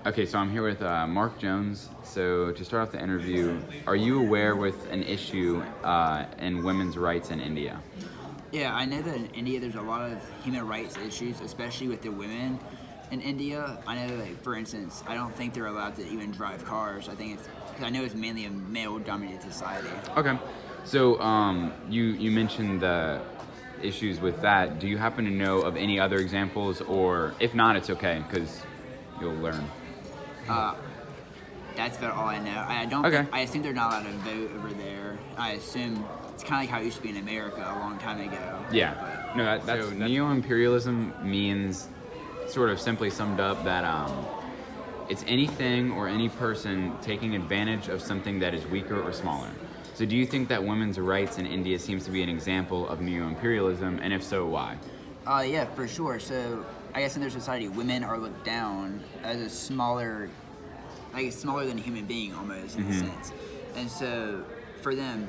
Okay, so I'm here with Mark Jones. So to start off the interview, are you aware with an issue in women's rights in India? Yeah, I know that in India there's a lot of human rights issues, especially with the women in India. I know, like, for instance, I don't think they're allowed to even drive cars. I think it's because I know it's mainly a male-dominated society. Okay, so you mentioned the issues with that. Do you happen to know of any other examples, or if not, it's okay because you'll learn. That's about all I know. I don't. Okay. I assume they're not allowed to vote over there. I assume it's kind of like how it used to be in America a long time ago. Yeah. But, No, that's Neo-Imperialism means, sort of simply summed up, that it's anything or any person taking advantage of something that is weaker or smaller. So do you think that women's rights in India seems to be an example of neo-imperialism, and if so, why? yeah, for sure. So I guess in their society, women are looked down as a smaller, like smaller than a human being almost in a sense. And so for them,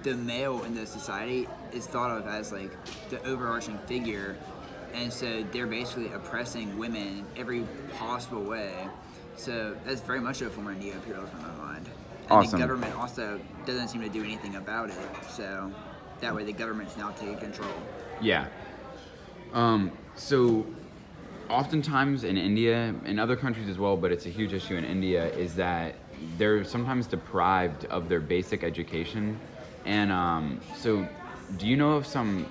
the male in the society is thought of as like the overarching figure, and so they're basically oppressing women in every possible way. So that's very much a form of neo-imperialism in my mind. And Awesome. the government also doesn't seem to do anything about it. So that way the government's now taking control. Yeah. So oftentimes in India, in other countries as well, but it's a huge issue in India, is that they're sometimes deprived of their basic education. And so do you know of some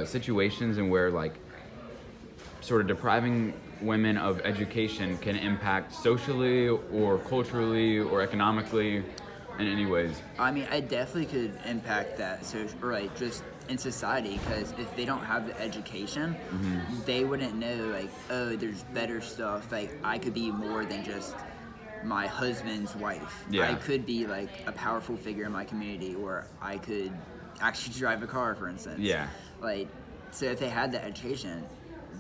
situations in where, like, sort of depriving women of education can impact socially or culturally or economically in any ways? I mean, I definitely could impact that, so, or like just in society, because if they don't have the education, they wouldn't know, like, oh, there's better stuff. Like, I could be more than just my husband's wife. Yeah. I could be like a powerful figure in my community, or I could actually drive a car, for instance. Yeah. Like, so if they had that education,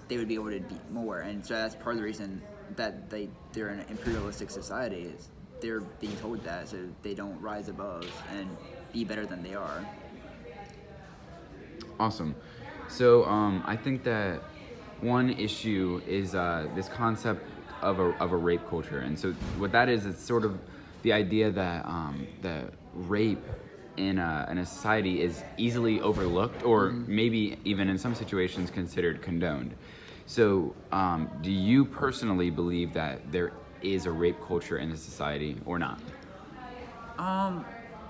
they would be able to be more. And so that's part of the reason that they're in an imperialistic society, is they're being told that so they don't rise above and be better than they are. Awesome. So I think that one issue is this concept of a rape culture, and so what that is, it's sort of the idea that that rape in a society is easily overlooked, or maybe even in some situations considered condoned. So do you personally believe that there is a rape culture in the society or not?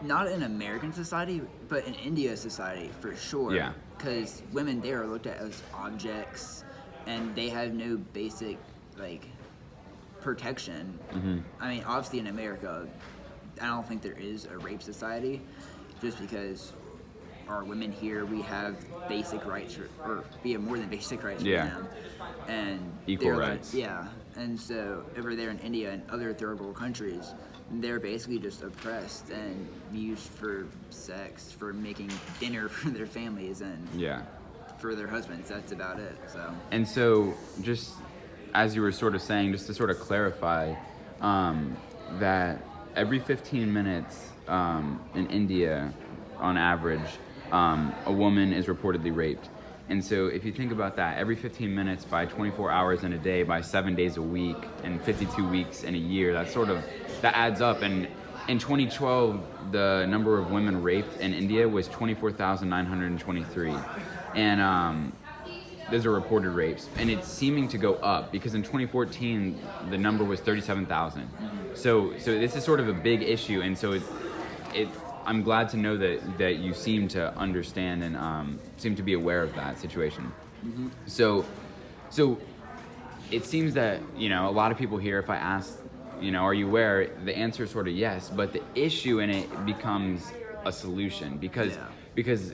Not in American society, but in India society, for sure. Yeah. Because women there are looked at as objects, and they have no basic, like, protection. I mean, obviously in America, I don't think there is a rape society, just because our women here, we have basic rights, or we have more than basic rights for Yeah. them. And Equal they're rights. Yeah. And so over there in India and other third world countries, they're basically just oppressed and used for sex, for making dinner for their families and Yeah. for their husbands. That's about it. So And so, just as you were sort of saying, just to sort of clarify, that every 15 minutes in India, on average, a woman is reportedly raped. And so if you think about that, every 15 minutes by 24 hours in a day, by 7 days a week, and 52 weeks in a year, that adds up. And in 2012, the number of women raped in India was 24,923. And those are reported rapes, and it's seeming to go up, because in 2014 the number was 37,000. So this is sort of a big issue, and so I'm glad to know that you seem to understand and seem to be aware of that situation. So it seems that, a lot of people here, if I ask, are you aware, the answer is sort of yes, but the issue in it becomes a solution, because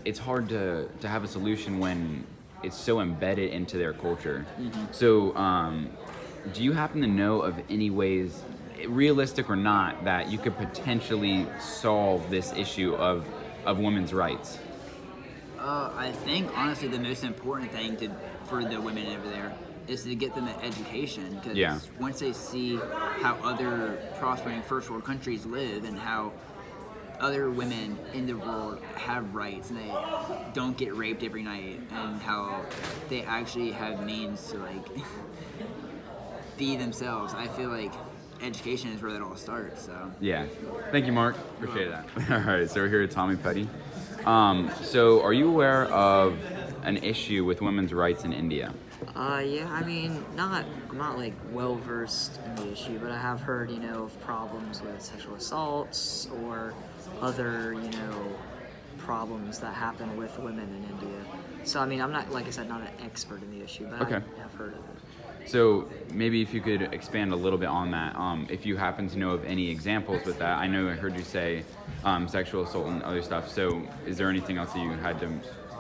it's hard to have a solution when it's so embedded into their culture. So do you happen to know of any ways, realistic or not, that you could potentially solve this issue of women's rights? I think, honestly, the most important thing for the women over there is to get them an education, because once they see how other prospering first world countries live and how other women in the world have rights and they don't get raped every night, and how they actually have means to, like, be themselves. I feel like education is where that all starts. So Yeah. Thank you, Mark. Appreciate that. All right, so we're here with Tommy Petty. So are you aware of an issue with women's rights in India? Yeah, I mean, I'm not like well versed in the issue, but I have heard, of problems with sexual assaults or other, problems that happen with women in India. So, I mean, I'm not, like I said, not an expert in the issue, but Okay. I have heard of it. So maybe if you could expand a little bit on that, if you happen to know of any examples with that. I know I heard you say sexual assault and other stuff. So is there anything else that you had to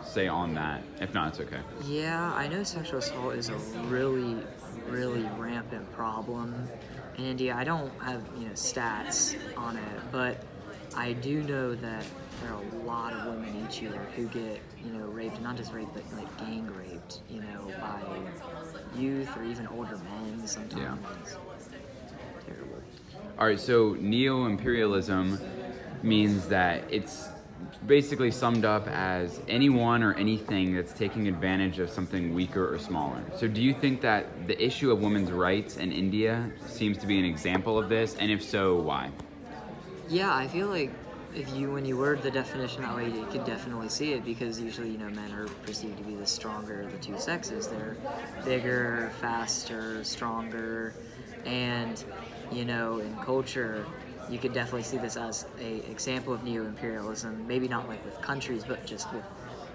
say on that? If not, it's okay. Yeah, I know sexual assault is a really, really rampant problem in India. I don't have, stats on it, but I do know that there are a lot of women each year who get, raped, not just raped, but like gang raped, by youth or even older men sometimes. Yeah. It's terrible. All right, so Neo-Imperialism means that it's basically summed up as anyone or anything that's taking advantage of something weaker or smaller. So do you think that the issue of women's rights in India seems to be an example of this? And if so, why? Yeah, I feel like when you word the definition that way, you could definitely see it because usually, men are perceived to be the stronger of the two sexes. They're bigger, faster, stronger, and, in culture, you could definitely see this as an example of neo-imperialism, maybe not like with countries, but just with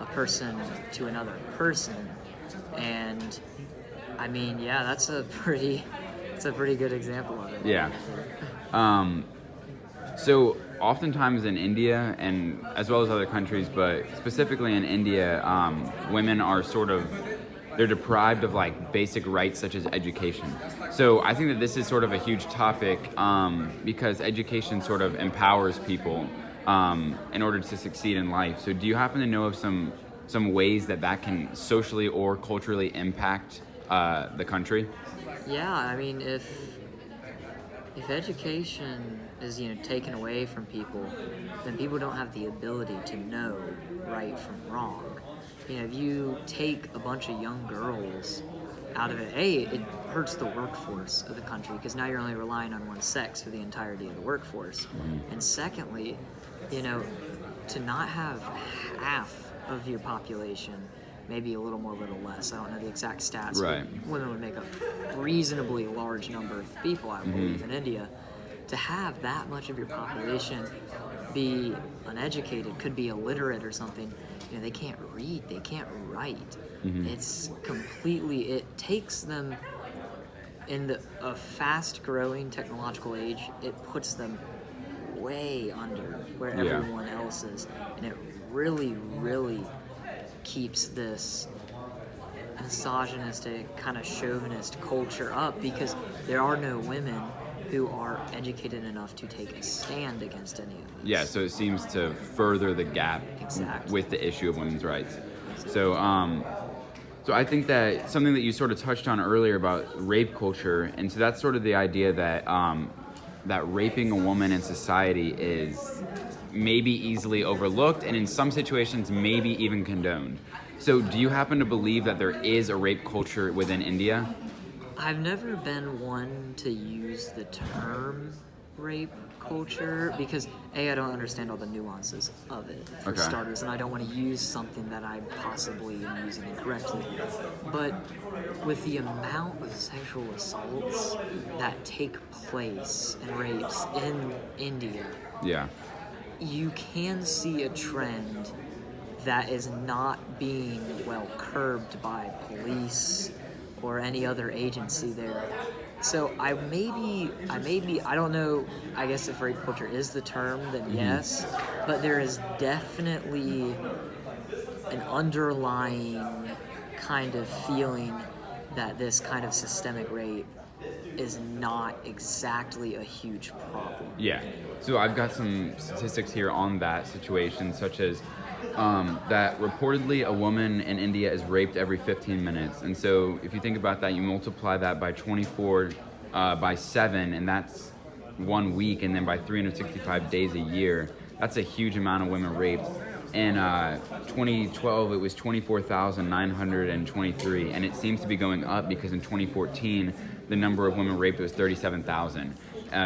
a person to another person. And, I mean, yeah, that's a pretty good example of it. Yeah. So oftentimes in India, and as well as other countries, but specifically in India, women are they're deprived of like basic rights such as education. So I think that this is sort of a huge topic because education sort of empowers people in order to succeed in life. So do you happen to know of some ways that can socially or culturally impact the country? Yeah, I mean, if education is taken away from people, then people don't have the ability to know right from wrong. If you take a bunch of young girls out of it, it hurts the workforce of the country because now you're only relying on one sex for the entirety of the workforce. And secondly, to not have half of your population, maybe a little more, a little less, I don't know the exact stats, Right. but women would make a reasonably large number of people, I believe, in India. To have that much of your population be uneducated, could be illiterate or something, they can't read, they can't write. It's completely, it takes them in a fast-growing technological age, it puts them way under where everyone else is. And it really, really keeps this misogynistic, kind of chauvinist culture up because there are no women who are educated enough to take a stand against any of this. Yeah, so it seems to further the gap Exactly. with the issue of women's rights. So I think that something that you sort of touched on earlier about rape culture, and so that's sort of the idea that that raping a woman in society is maybe easily overlooked and in some situations maybe even condoned. So do you happen to believe that there is a rape culture within India? I've never been one to use the term rape culture because I don't understand all the nuances of it for starters, and I don't want to use something that I possibly am using incorrectly. But with the amount of sexual assaults that take place and rapes in India, Yeah. you can see a trend that is not being well curbed by police or any other agency there. So I don't know, I guess if rape culture is the term, then yes, but there is definitely an underlying kind of feeling that this kind of systemic rape is not exactly a huge problem. Yeah. So I've got some statistics here on that situation, such as that reportedly a woman in India is raped every 15 minutes. And so if you think about that, you multiply that by 24 by 7, and that's 1 week, and then by 365 days a year, that's a huge amount of women raped. In 2012, it was 24,923, and it seems to be going up because in 2014, the number of women raped was 37,000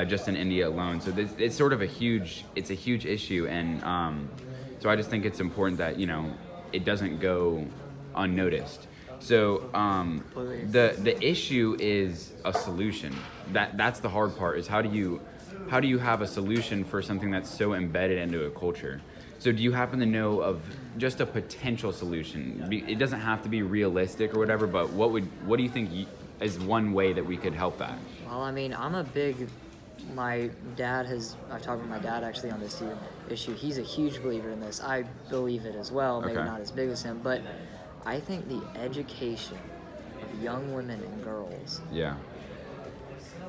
just in India alone. So it's sort of a huge issue, and so I just think it's important that it doesn't go unnoticed. So the issue is a solution. That's the hard part. Is how do you have a solution for something that's so embedded into a culture? So do you happen to know of just a potential solution? It doesn't have to be realistic or whatever, but what do you think is one way that we could help that? Well, I mean, I've talked with my dad actually on this issue. He's a huge believer in this. I believe it as well, maybe Okay. not as big as him, but I think the education of young women and girls Yeah.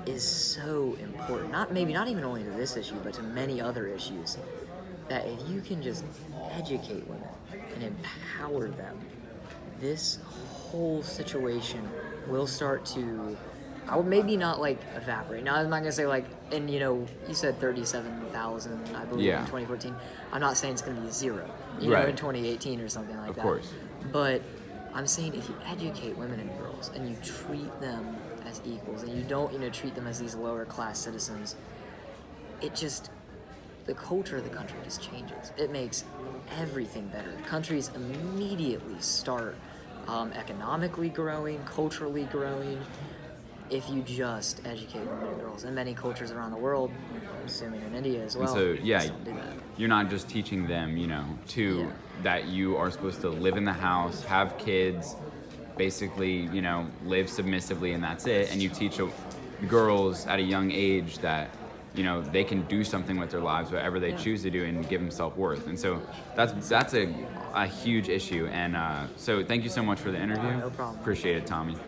is so important. Not even only to this issue, but to many other issues. That if you can just educate women and empower them, this whole situation will start to, I would maybe not like evaporate. Now I'm not gonna say like, and you said 37,000, I believe, Yeah. in 2014. I'm not saying it's gonna be zero, Right. in 2018 or something like that. Of course. But I'm saying if you educate women and girls and you treat them as equals and you don't, treat them as these lower class citizens, the culture of the country just changes. It makes everything better. Countries immediately start economically growing, culturally growing, if you just educate women and girls. And many cultures around the world, I'm assuming in India as well, And so, yeah, just don't do that. you're not just teaching them, that you are supposed to live in the house, have kids, basically, live submissively, and that's it. And you teach girls at a young age that, they can do something with their lives, whatever they choose to do, and give them self-worth. And so that's a huge issue. And so thank you so much for the interview. No problem. Appreciate it, Tommy.